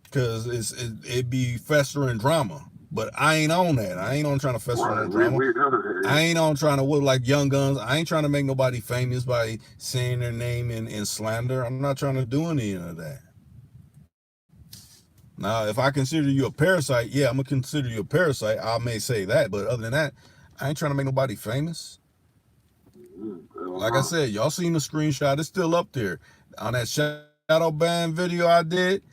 because it be festering drama. But I ain't on that. I ain't on trying to fester no drama. I ain't on trying to look like Young Guns. I ain't trying to make nobody famous by saying their name in slander. I'm not trying to do any of that. Now, if I consider you a parasite, yeah, I'm going to consider you a parasite. I may say that, but other than that, I ain't trying to make nobody famous. Like I said, y'all seen the screenshot. It's still up there. On that shadow ban video I did,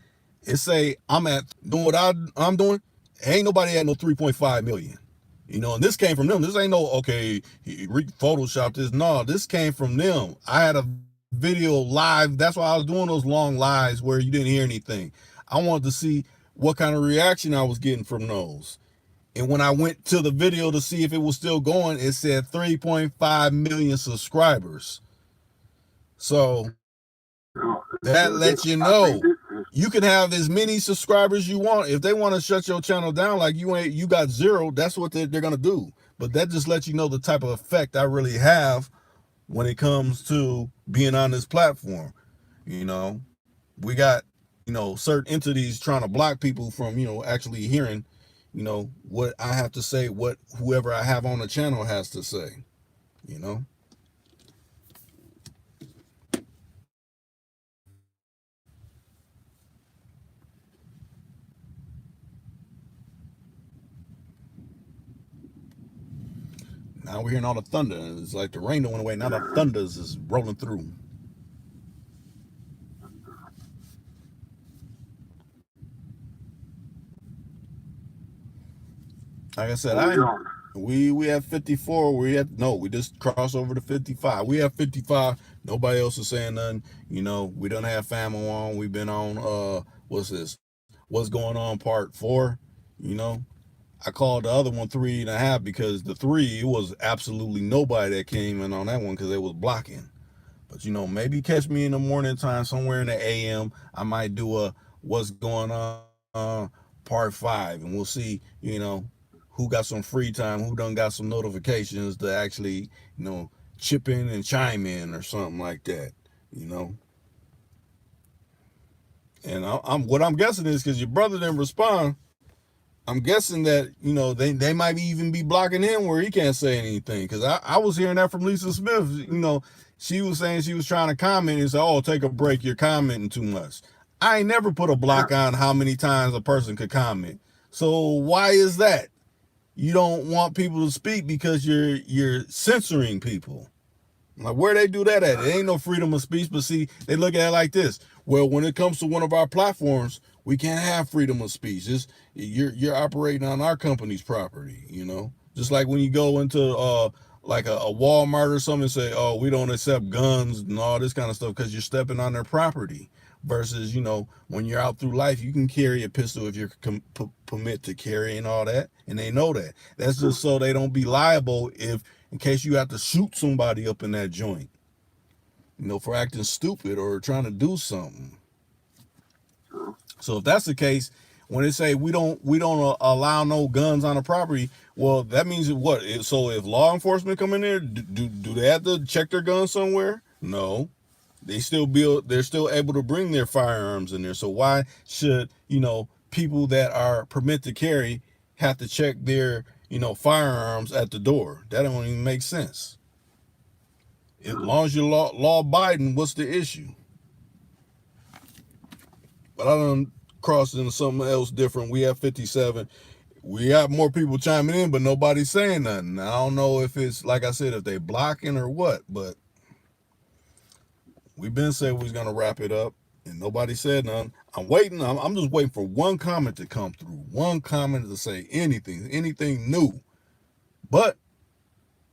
it say I'm doing what I'm doing. Ain't nobody at no 3.5 million. You know, and this came from them. This ain't no, okay, he photoshopped this. No, this came from them. I had a video live. That's why I was doing those long lives where you didn't hear anything. I wanted to see what kind of reaction I was getting from those. And when I went to the video to see if it was still going, it said 3.5 million subscribers. So that lets you know you can have as many subscribers you want. If they want to shut your channel down like you got 0, that's what they're going to do. But that just lets you know the type of effect I really have when it comes to being on this platform. You know, we got, you know, certain entities trying to block people from, you know, actually hearing, you know, what I have to say, what whoever I have on the channel has to say, you know. Now we're hearing all the thunder. It's like the rain went away. Now the thunders is rolling through. Like I said, What we on? we have 54. We just crossed over to 55. We have 55. Nobody else is saying nothing. We don't have FAMO on. We've been on what's this? What's going on part 4? You know, I called the other one 3.5 because the 3 it was absolutely nobody that came in on that one because they was blocking. But maybe catch me in the morning time somewhere in the AM. I might do a what's going on part 5, and we'll see. Who got some free time, who done got some notifications to actually chip in and chime in or something like that. You know. And I'm what I'm guessing is because your brother didn't respond. I'm guessing that they might even be blocking him where he can't say anything. Because I was hearing that from Lisa Smith. She was saying she was trying to comment and say, "Oh, take a break. You're commenting too much." I ain't never put a block on how many times a person could comment. So why is that? You don't want people to speak because you're censoring people. Like where they do that at? It ain't no freedom of speech. But see, they look at it like this. Well, when it comes to one of our platforms, we can't have freedom of speech. You're operating on our company's property. Just like when you go into like a Walmart or something and say, oh, we don't accept guns and all this kind of stuff because you're stepping on their property. Versus, when you're out through life, you can carry a pistol if you're permit to carry and all that, and they know that. That's just so they don't be liable if in case you have to shoot somebody up in that joint, for acting stupid or trying to do something. So if that's the case, when they say we don't allow no guns on the property, well, that means what? So if law enforcement come in there, do they have to check their guns somewhere? No. They're still able to bring their firearms in there. So why should people that are permit to carry have to check their firearms at the door? That don't even make sense. As long as you're law abiding, what's the issue? But I don't cross into something else different. We have 57. We got more people chiming in, but nobody's saying nothing. I don't know if it's like I said, if they blocking or what, but we've been saying we was gonna wrap it up, and nobody said nothing. I'm waiting. I'm just waiting for one comment to come through. One comment to say anything new. But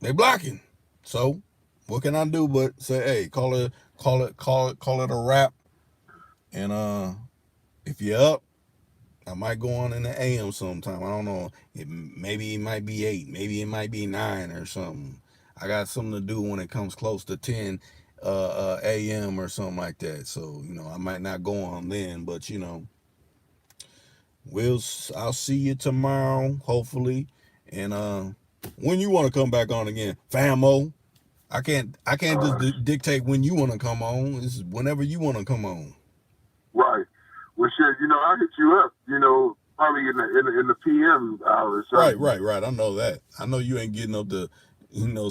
they blocking. So what can I do but say, hey, call it a wrap. And if you're up, I might go on in the AM sometime. I don't know. Maybe it might be 8. Maybe it might be 9 or something. I got something to do when it comes close to 10 AM or something like that. So, I might not go on then, but I'll see you tomorrow, hopefully. And when you want to come back on again, famo. I can't just dictate when you want to come on. It's whenever you want to come on. Right. Well, shit, I'll hit you up, probably in the PM hours. Right. I know that. I know you ain't getting up to,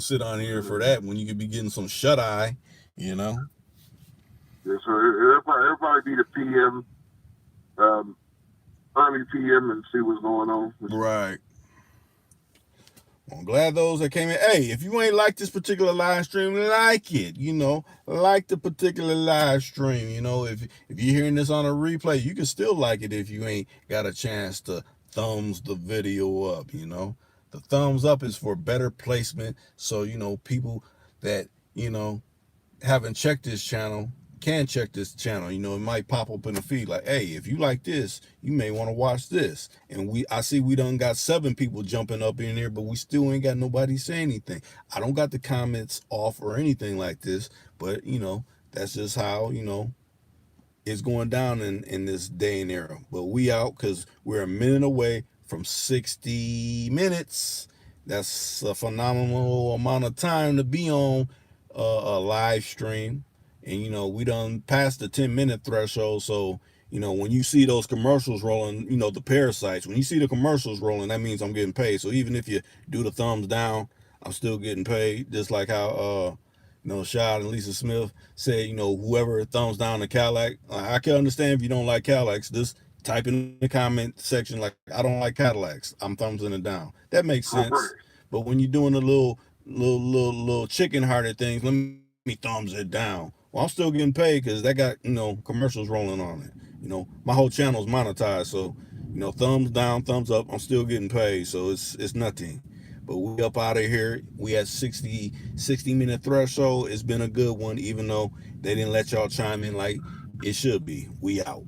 sit on here for that when you could be getting some shut eye, Yeah, so it'll probably be the PM, early PM and see what's going on. Right. I'm glad those that came in. Hey, if you ain't like this particular live stream, like it. Like the particular live stream. If you're hearing this on a replay, you can still like it if you ain't got a chance to thumbs the video up. The thumbs up is for better placement. So people that haven't checked this channel can check this channel. It might pop up in the feed like, hey, if you like this, you may want to watch this. And I see we done got 7 people jumping up in there, but we still ain't got nobody saying anything. I don't got the comments off or anything like this, but that's just how it's going down in this day and era. But we out because we're a minute away from 60 minutes. That's a phenomenal amount of time to be on a live stream. And we done passed the 10-minute threshold. So when you see those commercials rolling, the parasites, when you see the commercials rolling, that means I'm getting paid. So even if you do the thumbs down, I'm still getting paid. Just like how Shad and Lisa Smith said, whoever thumbs down the Cadillac, I can understand if you don't like Cadillacs. Just type in the comment section like, I don't like Cadillacs, I'm thumbsing it down. That makes sense. But when you're doing the little chicken hearted things, let me thumbs it down. Well, I'm still getting paid because that got commercials rolling on it. My whole channel's monetized, so You know, thumbs down, thumbs up. I'm still getting paid, so it's nothing. But we up out of here. We at 60 minute threshold. It's been a good one, even though they didn't let y'all chime in like it should be. We out.